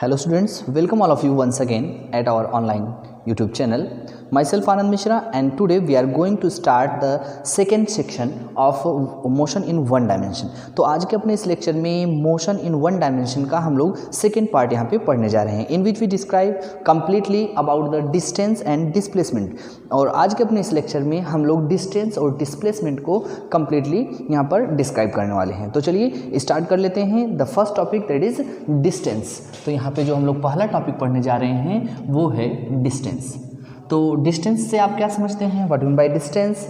Hello students, welcome all of you once again at our online YouTube channel. Myself Anand Mishra, and today we are going to start the second section of motion in one dimension. तो आज के अपने इस lecture में motion in one dimension का हम लोग second part यहाँ पे पढ़ने जा रहे हैं, in which we describe completely about the distance and displacement. और आज के अपने इस लेक्चर में हम लोग डिस्टेंस और डिस्प्लेसमेंट को कम्प्लीटली यहाँ पर डिस्क्राइब करने वाले हैं. तो चलिए स्टार्ट कर लेते हैं. The first topic that is distance. तो यहाँ पे जो हम लोग पहला टॉपिक पढ़ने जा रहे हैं वो है डिस्टेंस. तो डिस्टेंस से आप क्या समझते हैं? What mean by distance?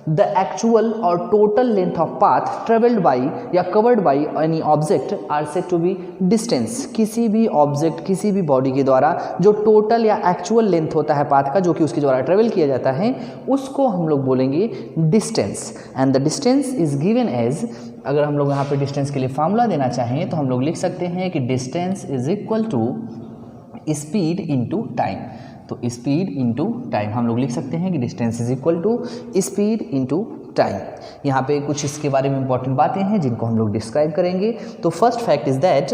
The actual और total length of path travelled by या covered by any object are said to be distance. किसी भी ऑब्जेक्ट, किसी भी बॉडी के द्वारा जो टोटल या एक्चुअल लेंथ होता है पाथ का, जो कि उसके द्वारा ट्रेवल किया जाता है, उसको हम लोग बोलेंगे distance. And the distance is given as, अगर हम लोग यहाँ पे डिस्टेंस के लिए फार्मूला देना चाहें तो हम लोग लिख सकते हैं कि distance is equal to speed into time. तो स्पीड इनटू टाइम हम लोग लिख सकते हैं कि distance is equal to speed into time. यहाँ पे कुछ इसके बारे में इंपॉर्टेंट बातें हैं जिनको हम लोग डिस्क्राइब करेंगे. तो first fact is that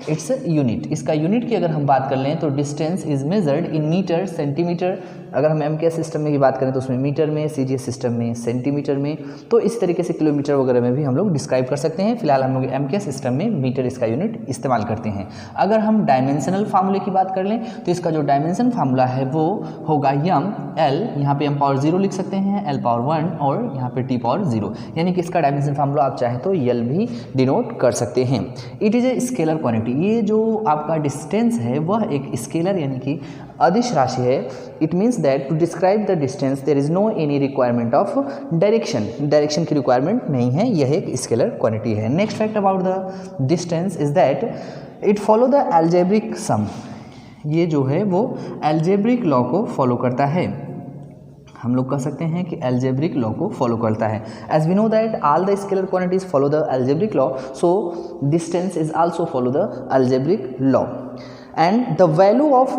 it's unit. इसका यूनिट की अगर हम बात कर लें तो distance is measured in metre, centimetre. अगर हम एमकेएस सिस्टम में की बात करें तो उसमें मीटर में, सीजीएस सिस्टम में सेंटीमीटर में, तो इस तरीके से किलोमीटर वगैरह में भी हम लोग डिस्क्राइब कर सकते हैं. फिलहाल हम लोग एमकेएस सिस्टम में मीटर इसका यूनिट इस्तेमाल करते हैं. अगर हम डायमेंशनल फार्मूले की बात कर लें तो इसका जो डायमेंशन फार्मूला है वो होगा यम एल. यहाँ पे एम पावर 0 लिख सकते हैं, एल पावर 1 और यहाँ पे टी पावर 0, यानी कि इसका डायमेंशन फार्मूला आप चाहें तो यल भी डिनोट कर सकते हैं. It is a scalar quantity. ये जो आपका डिस्टेंस है वह एक स्केलर यानी कि अदिश राशि है. It means that to describe the distance there is no any requirement of direction. Direction की रिक्वायरमेंट नहीं है, यह एक स्केलर क्वांटिटी है. Next fact about the distance is that it follow the algebraic sum. ये जो है वो एल्जेब्रिक लॉ को फॉलो करता है. हम लोग कह सकते हैं कि एल्जेब्रिक लॉ को फॉलो करता है. As we know that all the scalar quantities follow the algebraic law, so distance is also follow the algebraic law. And the value of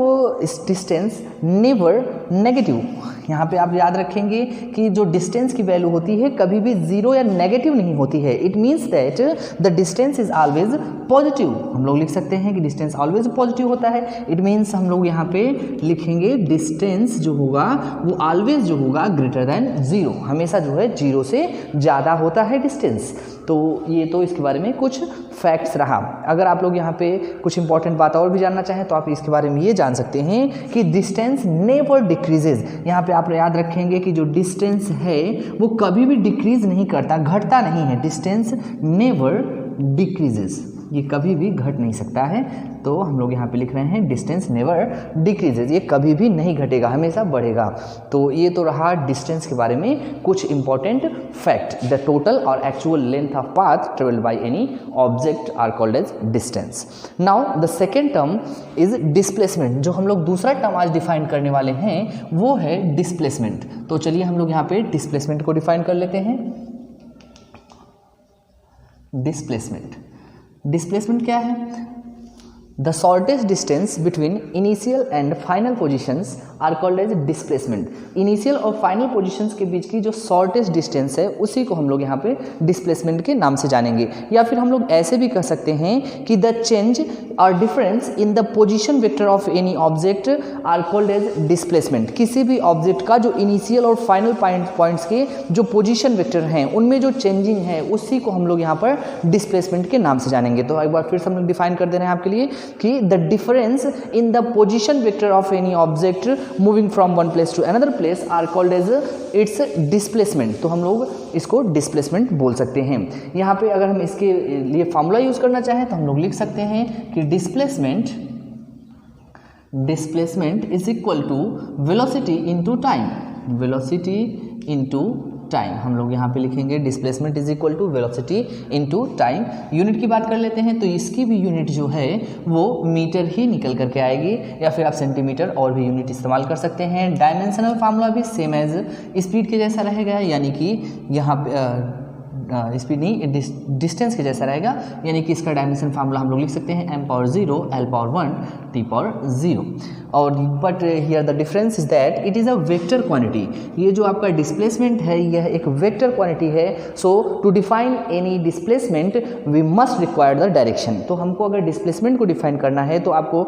distance never negative. यहाँ पे आप याद रखेंगे कि जो डिस्टेंस की वैल्यू होती है कभी भी जीरो या नेगेटिव नहीं होती है. It means that the distance is always positive. हम लोग लिख सकते हैं कि डिस्टेंस ऑलवेज पॉजिटिव होता है. इट मीन्स हम लोग यहाँ पे लिखेंगे डिस्टेंस जो होगा वो ऑलवेज जो होगा ग्रेटर देन जीरो. हमेशा जो है जीरो से ज़्यादा होता है डिस्टेंस. तो ये तो इसके बारे में कुछ फैक्ट्स रहा. अगर आप लोग यहाँ पे कुछ इंपॉर्टेंट बात और भी जानना चाहें तो आप इसके बारे में ये जान सकते हैं कि डिस्टेंस नेवर डिक्रीजेज. यहाँ पे आप याद रखेंगे कि जो डिस्टेंस है वो कभी भी डिक्रीज नहीं करता, घटता नहीं है. डिस्टेंस नेवर डिक्रीजेज, ये कभी भी घट नहीं सकता है. तो हम लोग यहाँ पे लिख रहे हैं डिस्टेंस नेवर डिक्रीजेज, ये कभी भी नहीं घटेगा, हमेशा बढ़ेगा. तो ये तो रहा डिस्टेंस के बारे में कुछ इंपॉर्टेंट फैक्ट. द टोटल और actual length of path travelled by any object are called as distance. Now the second term is displacement. जो हम लोग दूसरा टर्म आज डिफाइन करने वाले हैं वो है डिस्प्लेसमेंट. तो चलिए हम लोग यहाँ पे डिस्प्लेसमेंट को डिफाइन कर लेते हैं. डिस्प्लेसमेंट क्या है? The shortest distance between initial and final positions are called as displacement. Initial और फाइनल पोजीशंस के बीच की जो शॉर्टेस्ट डिस्टेंस है उसी को हम लोग यहाँ पे डिस्प्लेसमेंट के नाम से जानेंगे. या फिर हम लोग ऐसे भी कह सकते हैं कि द चेंज और difference in the position vector of any object are called as displacement. किसी भी ऑब्जेक्ट का जो इनिशियल और फाइनल पॉइंट्स के जो पोजीशन वेक्टर हैं उनमें जो चेंजिंग है उसी को हम लोग यहाँ पर डिस्प्लेसमेंट के नाम से जानेंगे. तो एक बार फिर से हम लोग डिफाइन कर दे रहे हैं आपके लिए कि the difference in the position vector of any object moving from one place to another place are called as its displacement. तो हम लोग इसको डिस्प्लेसमेंट बोल सकते हैं. यहाँ पे अगर हम इसके लिए फॉर्मूला यूज करना चाहें तो हम लोग लिख सकते हैं कि displacement is equal to velocity into time. Velocity into time हम लोग यहाँ पे लिखेंगे displacement is equal to velocity into time. Unit की बात कर लेते हैं तो इसकी भी यूनिट जो है वो मीटर ही निकल करके आएगी, या फिर आप सेंटीमीटर और भी यूनिट इस्तेमाल कर सकते हैं. डायमेंशनल फार्मूला भी सेम एज स्पीड के जैसा रहेगा, यानी कि यहाँ स्पीड नहीं, डिस्टेंस के जैसा रहेगा, यानी कि इसका डायमेंशन फार्मूला हम लोग लिख सकते हैं m power 0 l power 1 t power 0। और but here the difference is that it is a vector quantity. ये जो आपका डिस्प्लेसमेंट है यह एक वेक्टर क्वांटिटी है। So to define any displacement we must require the direction. तो हमको अगर डिस्प्लेसमेंट को डिफाइन करना है तो आपको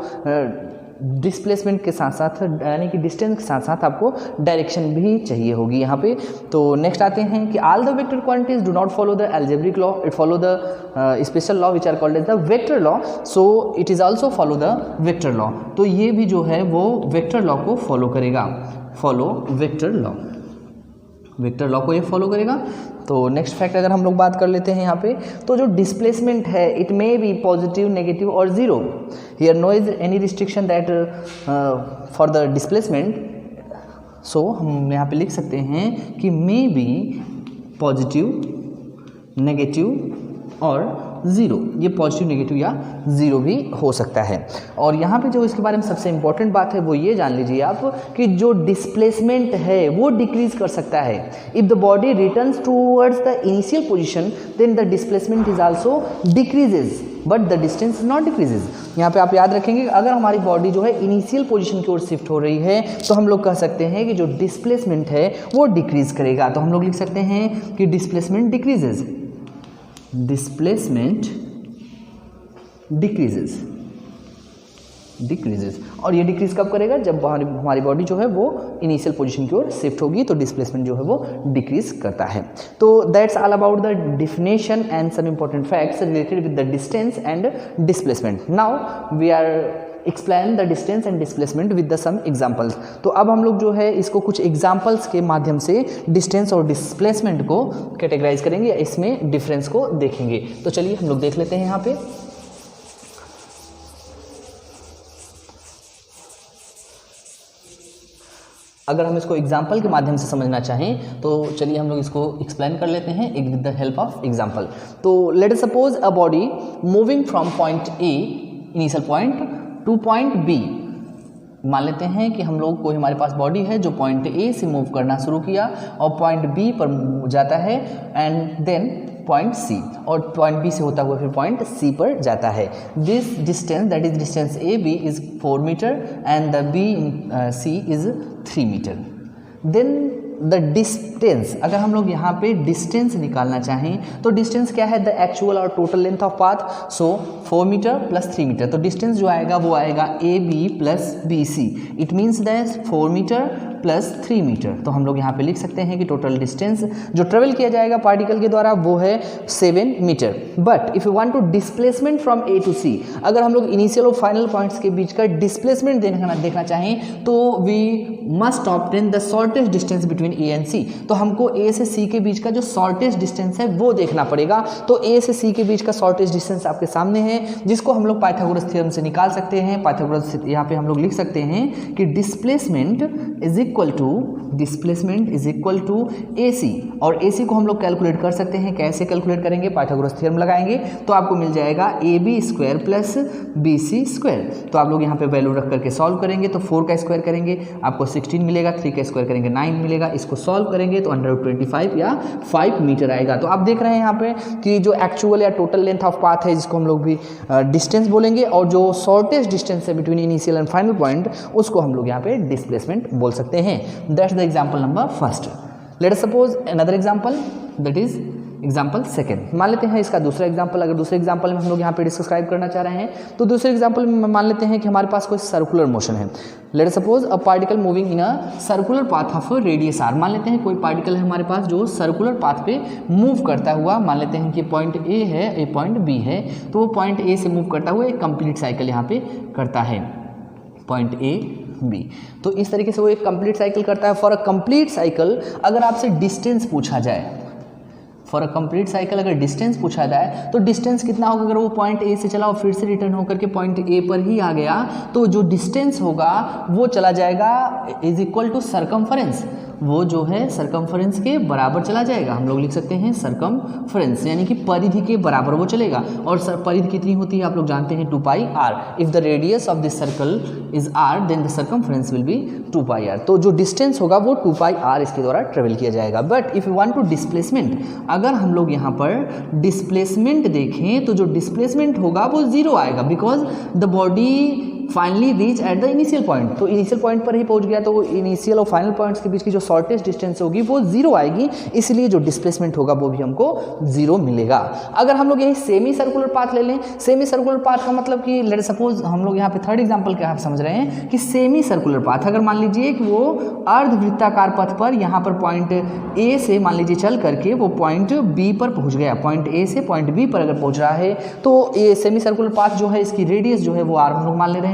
डिस्प्लेसमेंट के साथ साथ यानी कि डिस्टेंस के साथ साथ आपको डायरेक्शन भी चाहिए होगी यहाँ पे। तो नेक्स्ट आते हैं कि all the vector quantities do not follow the algebraic law, it follow the special law which are called as the vector law. So it is also follow the vector law. तो ये भी जो है वो vector law को follow करेगा, follow vector law, vector law को ये फॉलो करेगा। तो नेक्स्ट फैक्ट अगर हम लोग बात कर लेते हैं यहाँ पे, तो जो डिस्प्लेसमेंट है it may be positive, negative और zero. Here no is any restriction that for the displacement. So हम यहाँ पे लिख सकते हैं कि मे बी पॉजिटिव, नेगेटिव और ज़ीरो। ये पॉजिटिव, नेगेटिव या ज़ीरो भी हो सकता है। और यहाँ पे जो इसके बारे में सबसे इंपॉर्टेंट बात है वो ये जान लीजिए आप कि जो डिस्प्लेसमेंट है वो डिक्रीज कर सकता है। If the body returns towards the initial position then the displacement is also decreases but the distance not decreases. यहाँ पे आप याद रखेंगे अगर हमारी बॉडी जो है इनिशियल पोजीशन की ओर शिफ्ट हो रही है तो हम लोग कह सकते हैं कि जो डिस्प्लेसमेंट है वो डिक्रीज करेगा। तो हम लोग लिख सकते हैं कि displacement decreases, displacement decreases, decreases. और ये डिक्रीज कब करेगा? जब हमारी बॉडी जो है वो इनिशियल पोजीशन की ओर शिफ्ट होगी तो डिस्प्लेसमेंट जो है वो डिक्रीज करता है। तो that's all about the definition and some important facts related with the distance and displacement. Now we are explain the distance and displacement with the some examples. तो अब हम लोग जो है इसको कुछ एग्जाम्पल्स के माध्यम से डिस्टेंस और डिस्प्लेसमेंट को कैटेगराइज करेंगे या इसमें डिफरेंस को देखेंगे। तो चलिए हम लोग देख लेते हैं यहाँ पे। अगर हम इसको एग्जाम्पल के माध्यम से समझना चाहें तो चलिए हम लोग इसको एक्सप्लेन कर लेते हैं with the help of example. तो let us suppose a body moving from point A, initial point, to point B. मान लेते हैं कि हम लोग कोई हमारे पास बॉडी है जो पॉइंट ए से मूव करना शुरू किया और पॉइंट बी पर जाता है एंड देन पॉइंट सी, और पॉइंट बी से होता हुआ फिर पॉइंट सी पर जाता है। This distance that is distance A B is 4 metre and the B C is 3 metre. Then the distance, अगर हम लोग यहाँ पे डिस्टेंस निकालना चाहें तो डिस्टेंस क्या है? द एक्चुअल और total length of path. So 4 metre plus 3 metre, तो डिस्टेंस जो आएगा वो आएगा A B plus B C. It means that 4 metre plus 3 metre. तो हम लोग यहाँ पे लिख सकते हैं कि टोटल डिस्टेंस जो ट्रेवल किया जाएगा पार्टिकल के द्वारा वो है 7 metre. But if you want to displacement from A to C, अगर हम लोग इनिशियल और फाइनल पॉइंट्स के बीच का डिस्प्लेसमेंट देखना चाहें तो we must obtain the shortest distance between A and C. तो हमको ए से सी के बीच का जो शॉर्टेस्ट डिस्टेंस है वो देखना पड़ेगा। तो ए से सी के बीच का शॉर्टेस्ट डिस्टेंस आपके सामने है जिसको हम लोग पाइथागोरस थ्योरम से निकाल सकते हैं। पाइथागोरस यहाँ पे हम लोग लिख सकते हैं कि डिस्प्लेसमेंट इज इक्वल टू ए सी, और ए सी को हम लोग कैलकुलेट कर सकते हैं। कैसे कैलकुलेट करेंगे? पाइथागोरस थ्योरम लगाएंगे तो आपको मिल जाएगा A B square plus B C square. तो आप लोग यहाँ पे वैल्यू रख करके सॉल्व करेंगे तो 4 का स्क्वायर करेंगे आपको 16 मिलेगा, 3 का स्क्वायर करेंगे 9 मिलेगा, इसको सॉल्व करेंगे तो 125 या 5 मीटर आएगा। तो आप देख रहे हैं यहाँ पे कि जो एक्चुअल या टोटल लेंथ ऑफ पाथ है जिसको हम लोग भी डिस्टेंस बोलेंगे, और जो शॉर्टेस्ट डिस्टेंस है between initial and final point उसको हम लोग यहाँ पे डिस्प्लेसमेंट बोल सकते हैं। That's the example number first. Late us suppose another example that is example second. मान लेते हैं इसका दूसरा एग्जाम्पल। अगर दूसरे एग्जाम्पल में हम लोग यहाँ पे डिस्क्राइब करना चाह रहे हैं तो दूसरे एग्जाम्पल में मान लेते हैं कि हमारे पास कोई सर्कुलर मोशन है। Let us suppose a particle moving in a circular path of radius R. मान लेते हैं कोई पार्टिकल है हमारे पास जो सर्कुलर पाथ पे मूव करता हुआ, मान लेते हैं कि पॉइंट ए है, ए पॉइंट बी है, तो वो पॉइंट ए से मूव करता हुआ एक कंप्लीट साइकिल यहाँ पे करता है, पॉइंट ए बी। तो इस तरीके से वो एक कंप्लीट साइकिल करता है। फॉर अ कंप्लीट साइकिल अगर आपसे डिस्टेंस पूछा जाए, फॉर अ कंप्लीट साइकिल अगर डिस्टेंस पूछा जाए तो डिस्टेंस कितना होगा? अगर वो पॉइंट ए से चला और फिर से रिटर्न होकर के पॉइंट ए पर ही आ गया तो जो डिस्टेंस होगा वो चला जाएगा इज इक्वल टू सरकमफरेंस। वो जो है सरकमफ्रेंस के बराबर चला जाएगा। हम लोग लिख सकते हैं सरकमफ्रेंस यानी कि परिधि के बराबर वो चलेगा। और परिधि कितनी होती है आप लोग जानते हैं 2 pi R. If the radius of this circle is R then the circumference will be 2 pi R. तो जो डिस्टेंस होगा वो 2 पाई आर इसके द्वारा ट्रेवल किया जाएगा। But if you want to displacement, अगर हम लोग यहाँ पर डिस्प्लेसमेंट देखें तो जो डिस्प्लेसमेंट होगा वो 0 आएगा, because the body finally reach at the initial point. तो इनिशियल पॉइंट पर ही पहुंच गया, तो इनिशियल और फाइनल पॉइंट्स के बीच की जो शॉर्टेस्ट डिस्टेंस होगी वो 0 आएगी, इसलिए जो डिस्प्लेसमेंट होगा वो भी हमको 0 मिलेगा। अगर हम लोग यही सेमी सर्कुलर पाथ ले लें, सेमी सर्कुलर पाथ का मतलब कि लेट सपोज हम लोग यहाँ पे थर्ड एग्जांपल क्या आप समझ रहे हैं कि सेमी सर्कुलर पाथ, अगर मान लीजिए कि वो अर्धवृत्ताकार पथ पर यहाँ पर पॉइंट ए से मान लीजिए चल करके वो पॉइंट बी पर पहुँच गया, पॉइंट ए से पॉइंट बी पर अगर पहुँच रहा है तो ये सेमी सर्कुलर पाथ जो है इसकी रेडियस जो है वो आर हम लोग मान ले रहे हैं।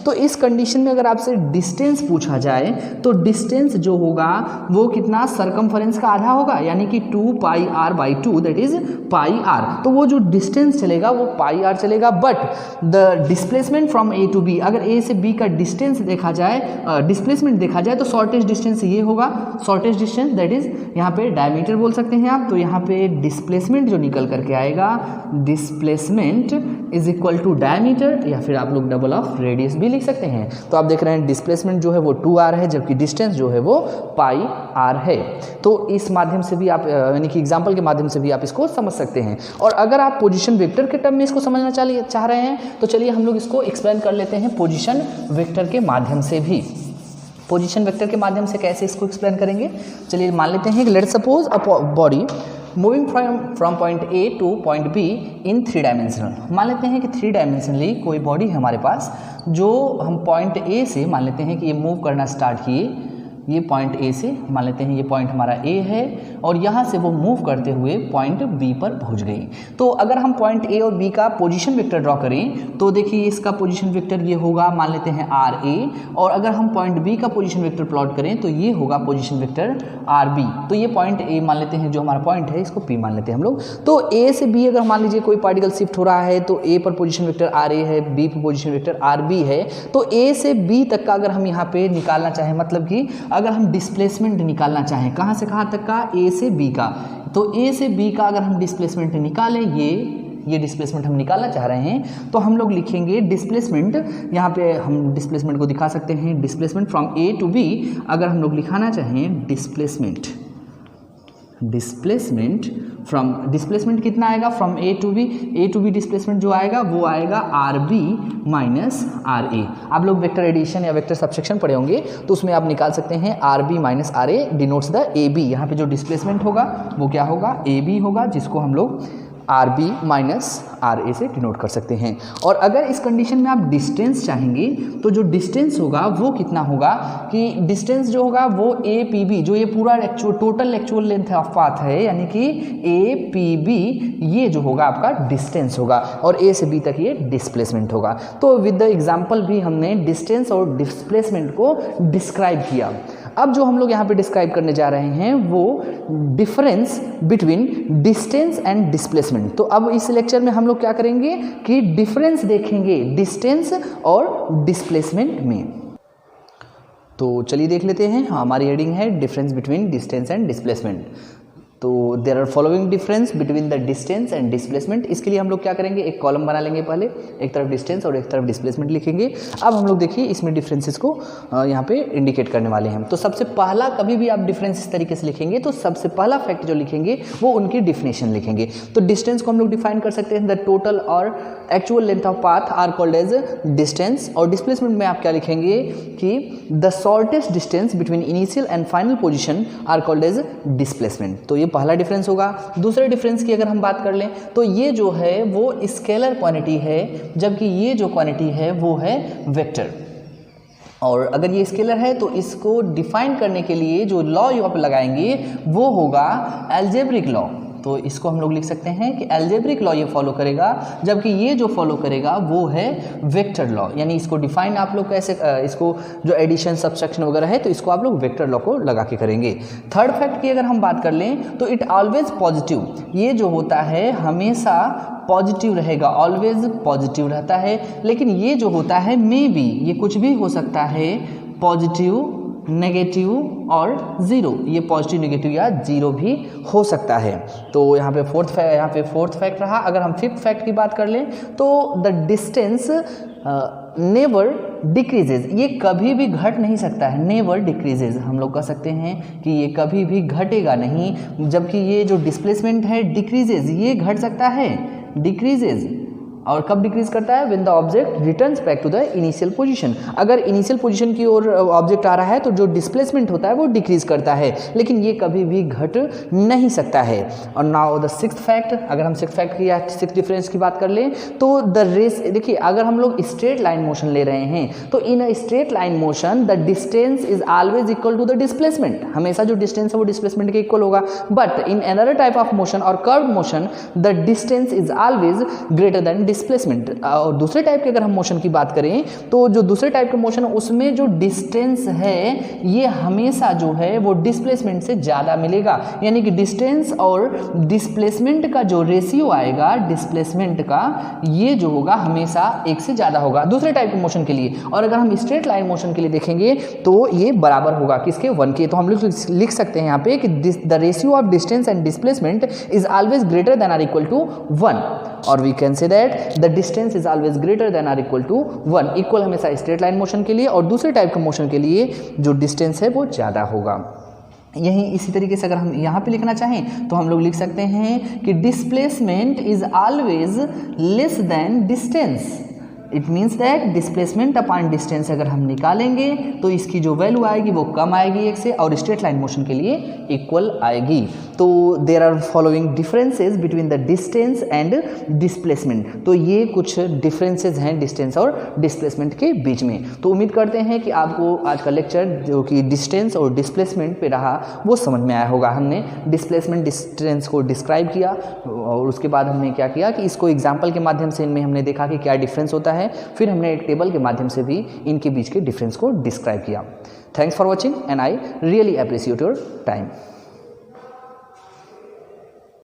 तो इस कंडीशन में अगर आपसे डिस्टेंस पूछा जाए तो डिस्टेंस जो होगा वो कितना, सरकमफ्रेंस का आधा होगा, यानी कि 2 pi R by 2 that is pi R. तो वो जो डिस्टेंस चलेगा वो पाई आर चलेगा। But the displacement from A to B, अगर ए से बी का डिस्टेंस देखा जाए, डिस्प्लेसमेंट देखा जाए तो शॉर्टेस्ट डिस्टेंस ये होगा, शॉर्टेस्ट डिस्टेंस दैट इज यहाँ पे डायमीटर बोल सकते हैं आप। तो यहाँ पे डिस्प्लेसमेंट जो निकल करके आएगा, displacement is equal to diameter, या फिर आप लोग डबल ऑफ रेडियस भी लिख सकते हैं। तो आप देख रहे हैं डिस्प्लेसमेंट जो है वो 2r है, जबकि डिस्टेंस जो है वो पाई आर है। तो इस माध्यम से भी आप यानी कि एग्जाम्पल के माध्यम से भी आप इसको समझ सकते हैं। और अगर आप पोजीशन वेक्टर के टर्म में इसको समझना चाह रहे हैं तो चलिए हम लोग इसको एक्सप्लेन कर लेते हैं पोजीशन वेक्टर के माध्यम से भी। पोजीशन वेक्टर के माध्यम से कैसे इसको एक्सप्लेन करेंगे, चलिए मान लेते हैं कि let suppose a body moving from point A to point be in 3 dimensional. मान लेते हैं कि 3 डायमेंशनली कोई बॉडी है हमारे पास, जो हम पॉइंट ए से मान लेते हैं कि ये मूव करना स्टार्ट किए, ये पॉइंट ए से मान लेते हैं ये पॉइंट हमारा ए है और यहाँ से वो मूव करते हुए पॉइंट बी पर पहुँच गई। तो अगर हम पॉइंट ए और बी का पोजीशन वेक्टर ड्रॉ करें तो देखिए इसका पोजीशन वेक्टर ये होगा, मान लेते हैं आर ए, और अगर हम पॉइंट बी का पोजीशन वेक्टर प्लॉट करें तो ये होगा पोजीशन वेक्टर आर बी। तो ये पॉइंट ए मान लेते हैं, जो हमारा पॉइंट है इसको पी मान लेते हैं हम लोग। तो ए से बी अगर मान लीजिए कोई पार्टिकल शिफ्ट हो रहा है तो ए पर पोजीशन वेक्टर आर ए है, बी पर पोजीशन वेक्टर आर बी है। तो ए से बी तक का अगर हम यहाँ पे निकालना चाहें, मतलब कि अगर हम डिस्प्लेसमेंट निकालना चाहें कहाँ से कहाँ तक का, ए से बी का, तो ए से बी का अगर हम डिस्प्लेसमेंट निकालें, ये डिस्प्लेसमेंट हम निकालना चाह रहे हैं, तो हम लोग लिखेंगे डिस्प्लेसमेंट, यहाँ पे हम डिस्प्लेसमेंट को दिखा सकते हैं, displacement from A to B अगर हम लोग लिखाना चाहें डिस्प्लेसमेंट कितना आएगा from A to B displacement जो आएगा वो आएगा R B minus R A. आप लोग वेक्टर एडिशन या वेक्टर सबसेक्शन पढ़े होंगे तो उसमें आप निकाल सकते हैं R B minus R A denotes the A B. यहाँ पे जो डिस्प्लेसमेंट होगा वो क्या होगा, ए बी होगा, जिसको हम लोग आर बी माइनस आर ए से डिनोट कर सकते हैं। और अगर इस कंडीशन में आप डिस्टेंस चाहेंगे तो जो डिस्टेंस होगा वो कितना होगा कि डिस्टेंस जो होगा वो ए पी बी, जो ये पूरा total actual length of path है, यानी कि ए पी बी ये जो होगा आपका डिस्टेंस होगा और ए से बी तक ये डिस्प्लेसमेंट होगा। तो विद द एग्जाम्पल भी हमने डिस्टेंस और डिस्प्लेसमेंट को डिस्क्राइब किया। अब जो हम लोग यहाँ पे डिस्क्राइब करने जा रहे हैं वो difference between distance and displacement. तो अब इस लेक्चर में हम लोग क्या करेंगे कि डिफरेंस देखेंगे डिस्टेंस और डिस्प्लेसमेंट में। तो चलिए देख लेते हैं, हमारी हेडिंग है difference between distance and displacement. तो there are following difference between the distance and displacement. इसके लिए हम लोग क्या करेंगे, एक कॉलम बना लेंगे, पहले एक तरफ डिस्टेंस और एक तरफ डिस्प्लेसमेंट लिखेंगे। अब हम लोग देखिए इसमें डिफरेंसेस को यहाँ पे इंडिकेट करने वाले हैं। तो सबसे पहला, कभी भी आप डिफरेंस इस तरीके से लिखेंगे तो सबसे पहला फैक्ट जो लिखेंगे वो उनकी डिफिनेशन लिखेंगे। तो डिस्टेंस को हम लोग डिफाइन कर सकते हैं, द टोटल और actual length of path are called as distance. और डिस्प्लेसमेंट में आप क्या लिखेंगे कि the shortest distance between initial and final position are called as displacement. तो ये पहला डिफरेंस होगा। दूसरे डिफरेंस की अगर हम बात कर लें तो ये जो है वो स्केलर क्वांटिटी है, जबकि ये जो क्वांटिटी है वो है वेक्टर। और अगर ये स्केलर है तो इसको डिफाइन करने के लिए जो लॉ यहाँ पे लगाएंगे वो होगा अलजेब्रिक लॉ। तो इसको हम लोग लिख सकते हैं कि अलजेब्रिक लॉ ये फॉलो करेगा, जबकि ये जो फॉलो करेगा वो है वेक्टर लॉ। यानी इसको डिफाइन आप लोग कैसे, इसको जो एडिशन सब्सट्रैक्शन वगैरह है तो इसको आप लोग वेक्टर लॉ को लगा के करेंगे। थर्ड फैक्ट की अगर हम बात कर लें तो इट ऑलवेज पॉजिटिव, ये जो होता है हमेशा पॉजिटिव रहेगा, ऑलवेज पॉजिटिव रहता है। लेकिन ये जो होता है मे बी, ये कुछ भी हो सकता है, पॉजिटिव नेगेटिव और ज़ीरो, ये पॉजिटिव नेगेटिव या ज़ीरो भी हो सकता है। तो यहाँ पे फोर्थ फैक्ट रहा। अगर हम फिफ्थ फैक्ट की बात कर लें तो द डिस्टेंस नेवर डिक्रीजेज, ये कभी भी घट नहीं सकता है। नेवर डिक्रीजेज हम लोग कह सकते हैं कि ये कभी भी घटेगा नहीं, जबकि ये जो डिस्प्लेसमेंट है डिक्रीजेज, ये घट सकता है, डिक्रीजेज। और कब डिक्रीज करता है? When the object returns back to the initial position. अगर इनिशियल पोजीशन की ओर ऑब्जेक्ट आ रहा है तो जो डिस्प्लेसमेंट होता है वो डिक्रीज करता है, लेकिन ये कभी भी घट नहीं सकता है। और नाउ द सिक्स्थ फैक्ट, अगर हम सिक्स्थ फैक्ट की या सिक्स्थ डिफरेंस की बात कर लें तो द रेस, देखिए अगर हम लोग स्ट्रेट लाइन मोशन ले रहे हैं तो in a straight line motion the distance is always equal to the displacement, हमेशा जो डिस्टेंस है वो डिस्प्लेसमेंट के इक्वल होगा। But in another type of motion और curve motion the distance is always greater than displacement. और दूसरे type के अगर हम मोशन की बात करें तो जो दूसरे टाइप के मोशन है उसमें जो डिस्टेंस है ये हमेशा जो है वो डिस्प्लेसमेंट से ज़्यादा मिलेगा, यानी कि डिस्टेंस और डिस्प्लेसमेंट का जो रेशियो आएगा डिस्प्लेसमेंट का, ये जो होगा हमेशा एक से ज़्यादा होगा दूसरे टाइप के मोशन के लिए। और अगर हम स्ट्रेट लाइन मोशन के लिए देखेंगे तो ये बराबर होगा किसके? 1 के। तो हम लोग लिख सकते हैं यहाँ पे कि the ratio of distance and displacement is always greater than or equal to 1, और we can say that the distance is always greater than or equal to 1। Equal हमेशा स्ट्रेट लाइन मोशन के लिए, और दूसरे टाइप के motion के लिए जो डिस्टेंस है वो ज़्यादा होगा। यही इसी तरीके से अगर हम यहाँ पे लिखना चाहें तो हम लोग लिख सकते हैं कि displacement is always less than distance. It means that displacement upon distance अगर हम निकालेंगे तो इसकी जो वैल्यू आएगी वो कम आएगी 1 से, और स्ट्रेट लाइन मोशन के लिए इक्वल आएगी। तो there are following differences between the distance and displacement. तो ये कुछ डिफरेंसेस हैं डिस्टेंस और डिस्प्लेसमेंट के बीच में। तो उम्मीद करते हैं कि आपको आज का लेक्चर जो कि डिस्टेंस और डिस्प्लेसमेंट पे रहा वो समझ में आया होगा। हमने डिस्प्लेसमेंट डिस्टेंस को डिस्क्राइब किया और उसके बाद हमने क्या किया कि इसको एग्जाम्पल के माध्यम से इनमें हमने देखा कि क्या डिफरेंस होता है, फिर हमने एक टेबल के माध्यम से भी इनके बीच के डिफरेंस को डिस्क्राइब किया। Thanks for watching and I really appreciate your time.